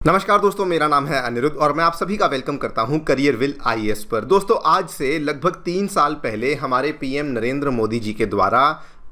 नमस्कार दोस्तों, मेरा नाम है अनिरुद्ध और मैं आप सभी का वेलकम करता हूं करियर विल आईएएस पर। दोस्तों, आज से लगभग 3 साल पहले हमारे पीएम नरेंद्र मोदी जी के द्वारा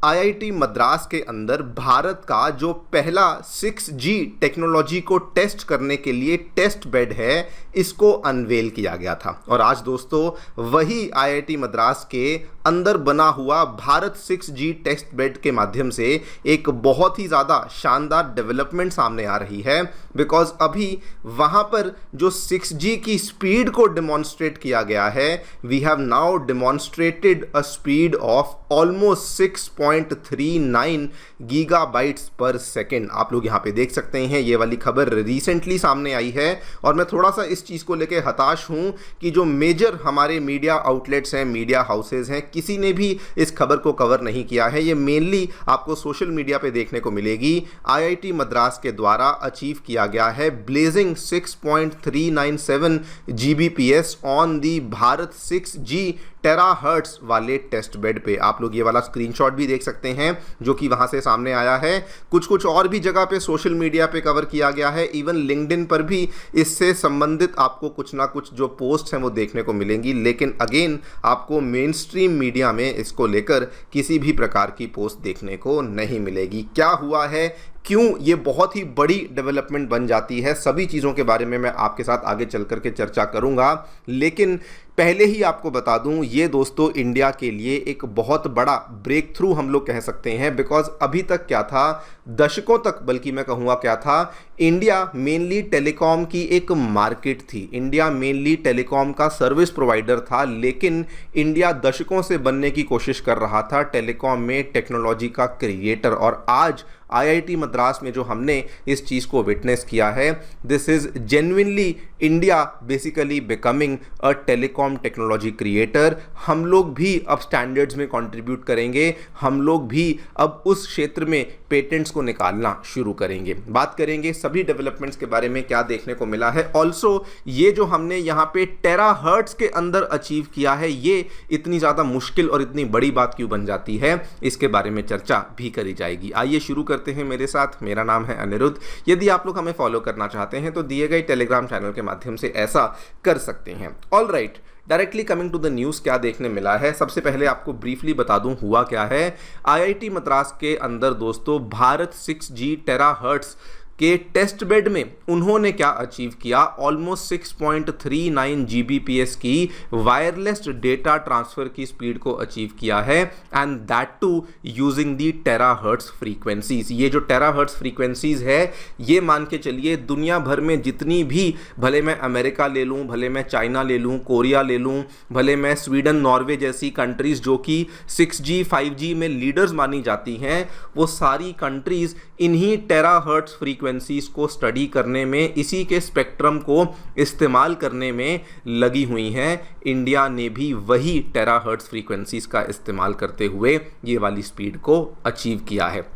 आईआईटी मद्रास के अंदर भारत का जो पहला 6G टेक्नोलॉजी को टेस्ट करने के लिए टेस्ट बेड है, इसको अनवेल किया गया था। और आज दोस्तों वही आईआईटी मद्रास के अंदर बना हुआ भारत 6G टेस्ट बेड के माध्यम से एक बहुत ही ज़्यादा शानदार डेवलपमेंट सामने आ रही है। बिकॉज अभी वहाँ पर जो 6G की स्पीड को डिमॉन्स्ट्रेट किया गया है, we have now demonstrated a speed of almost 6.39 gigabytes per second. आप लोग यहाँ पे देख सकते हैं, ये वाली खबर रिसेंटली सामने आई है और मैं थोड़ा सा इस चीज़ को लेके हताश हूँ कि जो मेजर हमारे मीडिया आउटलेट्स हैं, मीडिया हाउसेज हैं, किसी ने भी इस खबर को कवर नहीं किया है। ये मेनली आपको सोशल मीडिया पे देखने को मिलेगी। आईआईटी मद्रास के द्वारा अचीव किया गया है blazing 6.397 Gbps on the Bharat 6G terahertz वाले टेस्ट बेड पे। आप लोग ये वाला स्क्रीनशॉट भी देख सकते हैं जो कि वहां से सामने आया है। कुछ और भी जगह पे सोशल मीडिया पे कवर किया गया है। इवन लिंक्डइन पर भी इससे संबंधित आपको कुछ ना कुछ जो पोस्ट हैं वो देखने को मिलेंगी। लेकिन अगेन आपको मेन स्ट्रीम मीडिया में इसको लेकर किसी भी प्रकार की पोस्ट देखने को नहीं मिलेगी। क्या हुआ है, क्यों ये बहुत ही बड़ी डेवलपमेंट बन जाती है, सभी चीज़ों के बारे में मैं आपके साथ आगे चल करके चर्चा करूंगा। लेकिन पहले ही आपको बता दूं, ये दोस्तों इंडिया के लिए एक बहुत बड़ा ब्रेक थ्रू हम लोग कह सकते हैं। बिकॉज अभी तक क्या था, दशकों तक बल्कि मैं कहूँगा क्या था, इंडिया मेनली टेलीकॉम की एक मार्केट थी। इंडिया मेनली टेलीकॉम का सर्विस प्रोवाइडर था। लेकिन इंडिया दशकों से बनने की कोशिश कर रहा था टेलीकॉम में टेक्नोलॉजी का क्रिएटर। और आज आईआईटी मद्रास में जो हमने इस चीज़ को विटनेस किया है, this is genuinely India basically becoming a telecom technology creator. हम लोग भी अब स्टैंडर्ड्स में कंट्रीब्यूट करेंगे, हम लोग भी अब उस क्षेत्र में पेटेंट्स को निकालना शुरू करेंगे। बात करेंगे सभी डेवलपमेंट्स के बारे में, क्या देखने को मिला है। ऑल्सो ये जो हमने यहाँ पे टेराहर्ट्ज के अंदर अचीव किया है, ये इतनी ज़्यादा मुश्किल और इतनी बड़ी बात क्यों बन जाती है, इसके बारे में चर्चा भी करी जाएगी। आइए शुरू करते हैं मेरे साथ। मेरा नाम है अनिरुद्ध। यदि आप लोग हमें फॉलो करना चाहते हैं तो दिए गए टेलीग्राम चैनल के माध्यम से ऐसा कर सकते हैं। All right, directly coming to the news, क्या देखने मिला है। सबसे पहले आपको ब्रीफली बता दूं हुआ क्या है। आईआईटी मद्रास के अंदर दोस्तों भारत 6G टेराहर्ट्ज के टेस्ट बेड में उन्होंने क्या अचीव किया, ऑलमोस्ट 6.39 Gbps की वायरलेस डेटा ट्रांसफर की स्पीड को अचीव किया है, and that too using the terahertz frequencies. ये जो टेराहर्ट्ज फ्रीक्वेंसीज है, ये मान के चलिए दुनिया भर में जितनी भी, भले मैं अमेरिका ले लूँ, भले मैं चाइना ले लूँ, कोरिया ले लूँ, भले मैं स्वीडन, नॉर्वे जैसी कंट्रीज जो कि 6G 5G में लीडर्स मानी जाती हैं, वो सारी कंट्रीज इन्हीं टेराहर्ट्ज फ्रीक्वेंसीज को स्टडी करने में, इसी के स्पेक्ट्रम को इस्तेमाल करने में लगी हुई हैं। इंडिया ने भी वही टेराहर्ट्ज फ्रीक्वेंसीज का इस्तेमाल करते हुए ये वाली स्पीड को अचीव किया है।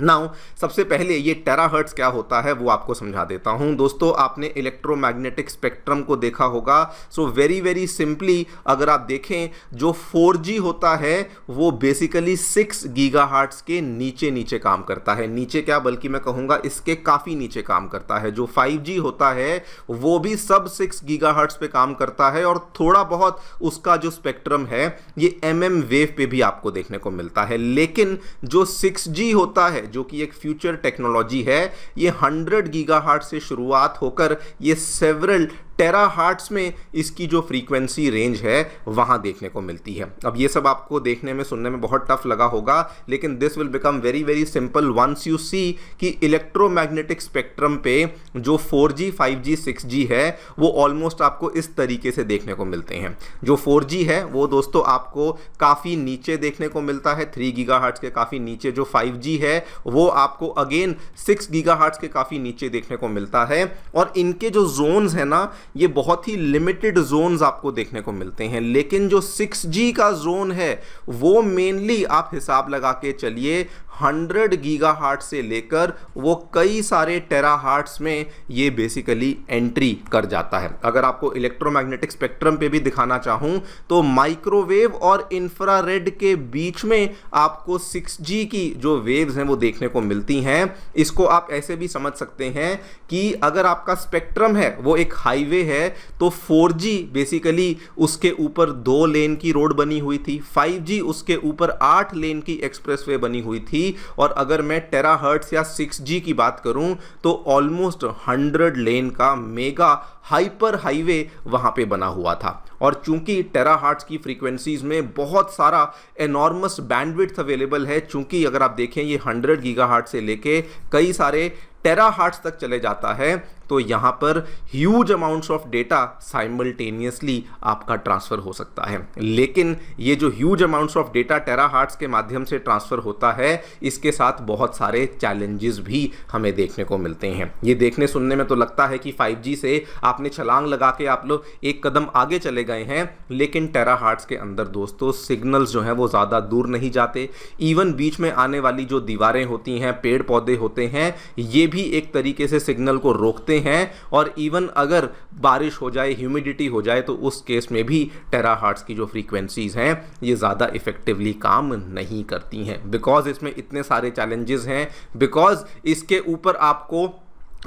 नाउ सबसे पहले ये टेराहर्ट्ज क्या होता है वो आपको समझा देता हूं। दोस्तों, आपने इलेक्ट्रोमैग्नेटिक स्पेक्ट्रम को देखा होगा। सो वेरी सिंपली अगर आप देखें, जो 4G होता है वो बेसिकली 6 गीगाहर्ट्ज के नीचे काम करता है। नीचे क्या, बल्कि मैं कहूँगा इसके काफ़ी नीचे काम करता है। जो 5G होता है वो भी सब 6 गीगाहर्ट्ज पे काम करता है और थोड़ा बहुत उसका जो स्पेक्ट्रम है ये MM वेव पे भी आपको देखने को मिलता है। लेकिन जो 6G होता है, जो कि एक फ्यूचर टेक्नोलॉजी है, ये 100 गीगाहर्ट्ज से शुरुआत होकर ये सेवरल टेराहर्ट्ज में इसकी जो फ्रीक्वेंसी रेंज है वहां देखने को मिलती है। अब ये सब आपको देखने में, सुनने में बहुत टफ लगा होगा, लेकिन this will become very simple once you see कि इलेक्ट्रोमैग्नेटिक स्पेक्ट्रम पे जो 4G 5G 6G है वो ऑलमोस्ट आपको इस तरीके से देखने को मिलते हैं। जो 4G है वो दोस्तों आपको काफ़ी नीचे देखने को मिलता है, 3 गीगाहर्ट्ज के काफ़ी नीचे। जो 5G है वो आपको अगेन 6 गीगाहर्ट्ज के काफ़ी नीचे देखने को मिलता है। और इनके जो जोन्स है ना, ये बहुत ही लिमिटेड जोन्स आपको देखने को मिलते हैं। लेकिन जो 6G का जोन है वो मेनली आप हिसाब लगा के चलिए 100 गीगाहर्ट्ज से लेकर वो कई सारे टेराहर्ट्ज में ये बेसिकली एंट्री कर जाता है। अगर आपको इलेक्ट्रोमैग्नेटिक स्पेक्ट्रम पे भी दिखाना चाहूं तो माइक्रोवेव और इंफ्रारेड के बीच में आपको 6G की जो वेव्स हैं वो देखने को मिलती हैं। इसको आप ऐसे भी समझ सकते हैं कि अगर आपका स्पेक्ट्रम है वो एक हाईवे है तो 4G बेसिकली उसके ऊपर 2 लेन की रोड बनी हुई थी, 5G उसके ऊपर 8 लेन की एक्सप्रेसवे बनी हुई थी, और अगर मैं टेराहर्ट्ज या 6G की बात करूं तो ऑलमोस्ट 100 लेन का मेगा हाइपर हाईवे वहां पे बना हुआ था। और चूंकि टेराहर्ट्ज की फ्रीक्वेंसीज में बहुत सारा एनॉर्मस बैंडविड्थ अवेलेबल है, चूंकि अगर आप देखें ये 100 गीगाहर्ट्ज से लेके कई सारे टेराहर्ट्ज तक चले जाता है, तो यहाँ पर huge amounts of data simultaneously आपका ट्रांसफर हो सकता है। लेकिन ये जो huge amounts of data terahertz के माध्यम से ट्रांसफर होता है, इसके साथ बहुत सारे चैलेंजेस भी हमें देखने को मिलते हैं। ये देखने सुनने में तो लगता है कि 5G से आपने छलांग लगा के आप लोग एक कदम आगे चले गए हैं, लेकिन टेराहर्ट्ज के अंदर दोस्तों सिग्नल्स जो हैं वो ज़्यादा दूर नहीं जाते। इवन बीच में आने वाली जो दीवारें होती हैं, पेड़ पौधे होते हैं, ये भी एक तरीके से सिग्नल को रोकते हैं। और इवन अगर बारिश हो जाए, ह्यूमिडिटी हो जाए, तो उस केस में भी टेराहर्ट्ज की जो फ्रीक्वेंसीज हैं ये ज़्यादा इफेक्टिवली काम नहीं करती हैं, बिकॉज इसमें इतने सारे चैलेंजेस हैं, बिकॉज इसके ऊपर आपको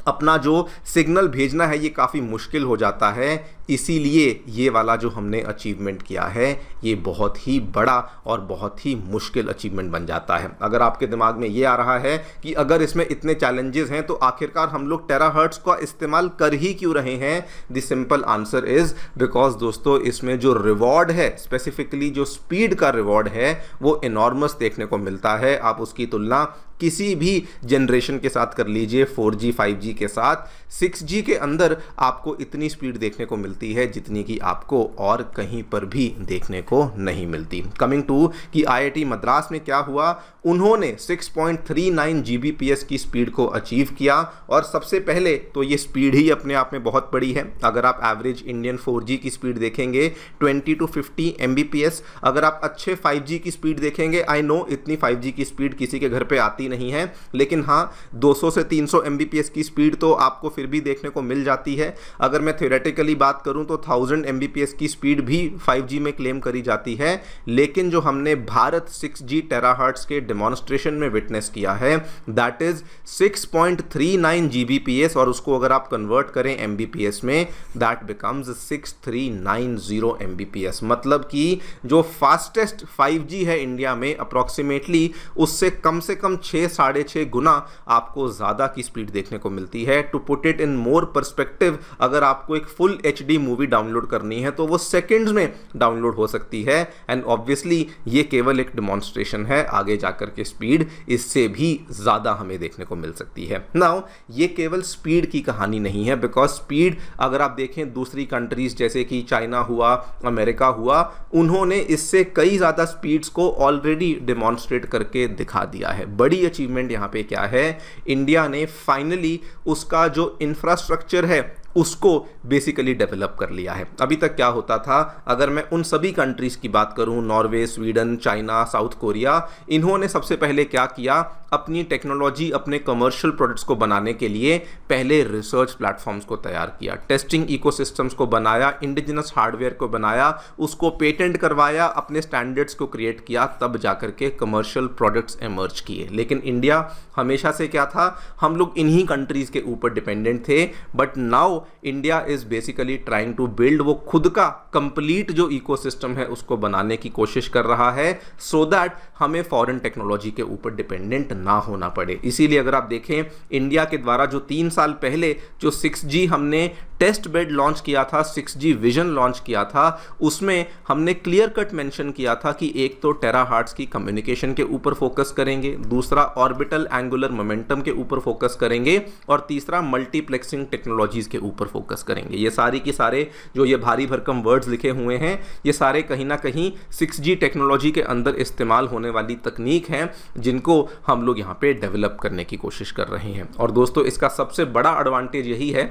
अपना जो सिग्नल भेजना है ये काफ़ी मुश्किल हो जाता है। इसीलिए ये वाला जो हमने अचीवमेंट किया है ये बहुत ही बड़ा और बहुत ही मुश्किल अचीवमेंट बन जाता है। अगर आपके दिमाग में ये आ रहा है कि अगर इसमें इतने चैलेंजेस हैं तो आखिरकार हम लोग टेराहर्ट्ज का इस्तेमाल कर ही क्यों रहे हैं, the simple answer is because दोस्तों इसमें जो रिवॉर्ड है, स्पेसिफिकली जो स्पीड का रिवॉर्ड है, वो एनॉर्मस देखने को मिलता है। आप उसकी तुलना किसी भी जनरेशन के साथ कर लीजिए, 4G 5G के साथ 6G के अंदर आपको इतनी स्पीड देखने को मिलती है जितनी कि आपको और कहीं पर भी देखने को नहीं मिलती। कमिंग टू कि IIT मद्रास में क्या हुआ, उन्होंने 6.39 Gbps की स्पीड को अचीव किया। और सबसे पहले तो ये स्पीड ही अपने आप में बहुत बड़ी है। अगर आप एवरेज इंडियन 4G की स्पीड देखेंगे 20 to 50 Mbps, अगर आप अच्छे 5G की स्पीड देखेंगे, आई नो इतनी 5G की स्पीड किसी के घर पे आती नहीं है, लेकिन हाँ 200 से 300 Mbps की स्पीड तो आपको फिर भी देखने को मिल जाती है। अगर मैं थ्योरेटिकली बात करूं तो 1000 Mbps की स्पीड भी 5G में क्लेम करी जाती है। लेकिन जो हमने भारत 6G टेराहर्ट्ज के डेमोन्स्ट्रेशन में विटनेस किया है दैट इज 6.39 Gbps, और उसको अगर आप कन्वर्ट करें Mbps में दैट बिकम्स 6390 Mbps। मतलब कि जो फास्टेस्ट 5G है इंडिया में अप्रॉक्सीमेटली उससे कम से कम 6-6.5 गुना आपको ज़्यादा की स्पीड देखने को मिलती है। To put it in more perspective, अगर आपको एक फुल HD मूवी डाउनलोड करनी है तो वो सेकंड्स में डाउनलोड हो सकती है। एंड ऑब्वियसली ये केवल एक डेमोन्स्ट्रेशन है, आगे जाकर के स्पीड इससे भी ज़्यादा हमें देखने को मिल सकती है। नाउ ये केवल स्पीड की कहानी नहीं है, बिकॉज स्पीड अगर आप देखें दूसरी कंट्रीज जैसे कि चाइना हुआ, अमेरिका हुआ, उन्होंने इससे कई ज़्यादा स्पीड्स को ऑलरेडी डेमोन्स्ट्रेट करके दिखा दिया है। बड़ी अचीवमेंट यहाँ पे क्या है, इंडिया ने फाइनली उसका जो इंफ्रास्ट्रक्चर है उसको बेसिकली डेवलप कर लिया है। अभी तक क्या होता था, अगर मैं उन सभी कंट्रीज़ की बात करूं, Norway, Sweden, China, south Korea, इन्होंने सबसे पहले क्या किया, अपनी टेक्नोलॉजी, अपने कमर्शियल प्रोडक्ट्स को बनाने के लिए पहले रिसर्च प्लेटफॉर्म्स को तैयार किया, टेस्टिंग इकोसिस्टम्स को बनाया, इंडिजिनस हार्डवेयर को बनाया, उसको पेटेंट करवाया, अपने स्टैंडर्ड्स को क्रिएट किया, तब जाकर के कमर्शियल प्रोडक्ट्स एमर्ज किए। लेकिन इंडिया हमेशा से क्या था, हम लोग इन्हीं कंट्रीज़ के ऊपर डिपेंडेंट थे। But now India is basically trying to build, वो खुद का कंप्लीट जो इकोसिस्टम है उसको बनाने की कोशिश कर रहा है, सो दैट हमें फॉरेन टेक्नोलॉजी के ऊपर डिपेंडेंट ना होना पड़े। इसीलिए अगर आप देखें इंडिया के द्वारा जो 3 साल पहले जो 6G हमने टेस्ट बेड लॉन्च किया था, 6G विजन लॉन्च किया था, उसमें हमने क्लियर कट मेंशन किया था कि एक तो टेराहर्ट्ज की कम्युनिकेशन के ऊपर फोकस करेंगे, दूसरा ऑर्बिटल एंगुलर मोमेंटम के ऊपर फोकस करेंगे, और तीसरा मल्टीप्लेक्सिंग टेक्नोलॉजीज के ऊपर फोकस करेंगे। ये सारी की सारे जो ये भारी भरकम वर्ड्स लिखे हुए हैं, ये सारे कहीं ना कहीं 6G टेक्नोलॉजी के अंदर इस्तेमाल होने वाली तकनीक हैं जिनको हम लोग यहाँ पे डेवलप करने की कोशिश कर रहे हैं। और दोस्तों इसका सबसे बड़ा एडवांटेज यही है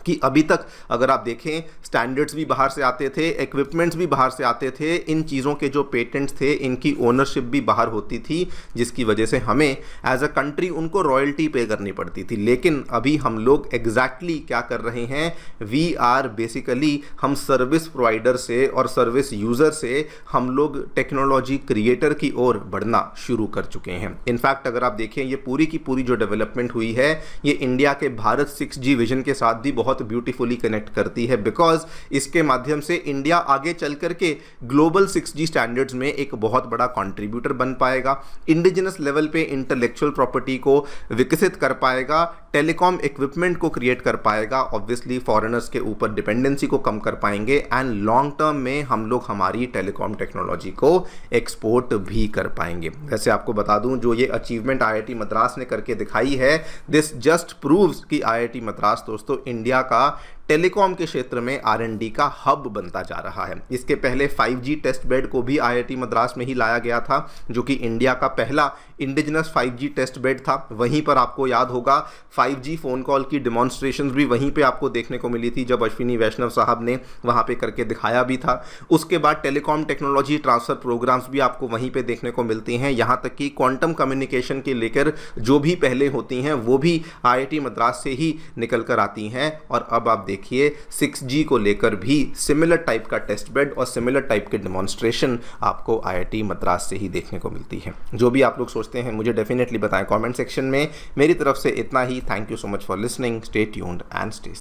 कि अभी तक अगर आप देखें स्टैंडर्ड्स भी बाहर से आते थे, इक्विपमेंट्स भी बाहर से आते थे, इन चीज़ों के जो पेटेंट्स थे इनकी ओनरशिप भी बाहर होती थी, जिसकी वजह से हमें एज अ कंट्री उनको रॉयल्टी पे करनी पड़ती थी। लेकिन अभी हम लोग एग्जैक्टली क्या कर रहे हैं, वी आर बेसिकली हम सर्विस प्रोवाइडर से और सर्विस यूज़र से हम लोग टेक्नोलॉजी क्रिएटर की ओर बढ़ना शुरू कर चुके हैं। इनफैक्ट अगर आप देखें ये पूरी की पूरी जो डेवलपमेंट हुई है ये इंडिया के भारत 6G विजन के साथ भी बहुत ब्यूटीफुली कनेक्ट करती है, बिकॉज इसके माध्यम से इंडिया आगे चल करके ग्लोबल 6G स्टैंडर्ड्स में एक बहुत बड़ा कंट्रीब्यूटर बन पाएगा, इंडिजिनस लेवल पे इंटेलेक्चुअल प्रॉपर्टी को विकसित कर पाएगा, टेलीकॉम इक्विपमेंट को क्रिएट कर पाएगा, ऑब्वियसली फॉरेनर्स के ऊपर डिपेंडेंसी को कम कर पाएंगे एंड लॉन्ग टर्म में हम लोग हमारी टेलीकॉम टेक्नोलॉजी को एक्सपोर्ट भी कर पाएंगे। वैसे आपको बता दूं जो ये अचीवमेंट IIT मद्रास ने करके दिखाई है, दिस जस्ट प्रूव्स कि IIT मद्रास दोस्तों इंडिया का टेलीकॉम के क्षेत्र में R&D का हब बनता जा रहा है। इसके पहले 5G टेस्ट बेड को भी IIT मद्रास में ही लाया गया था, जो कि इंडिया का पहला इंडिजिनस 5G टेस्ट बेड था। वहीं पर आपको याद होगा 5G फ़ोन कॉल की डिमॉन्स्ट्रेशंस भी वहीं पे आपको देखने को मिली थी, जब अश्विनी वैष्णव साहब ने वहाँ पे करके दिखाया भी था। उसके बाद टेलीकॉम टेक्नोलॉजी ट्रांसफ़र प्रोग्राम्स भी आपको वहीं पर देखने को मिलती हैं, यहाँ तक कि क्वांटम कम्युनिकेशन के लेकर जो भी पहले होती हैं वो भी IIT मद्रास से ही निकल कर आती हैं। और अब आप देखिए 6G को लेकर भी सिमिलर टाइप का टेस्ट बेड और सिमिलर टाइप के डेमोन्स्ट्रेशन आपको IIT मद्रास से ही देखने को मिलती है। जो भी आप लोग सोचते हैं मुझे डेफिनेटली बताएं कमेंट सेक्शन में। मेरी तरफ से इतना ही। Thank you so much for listening. Stay tuned and stay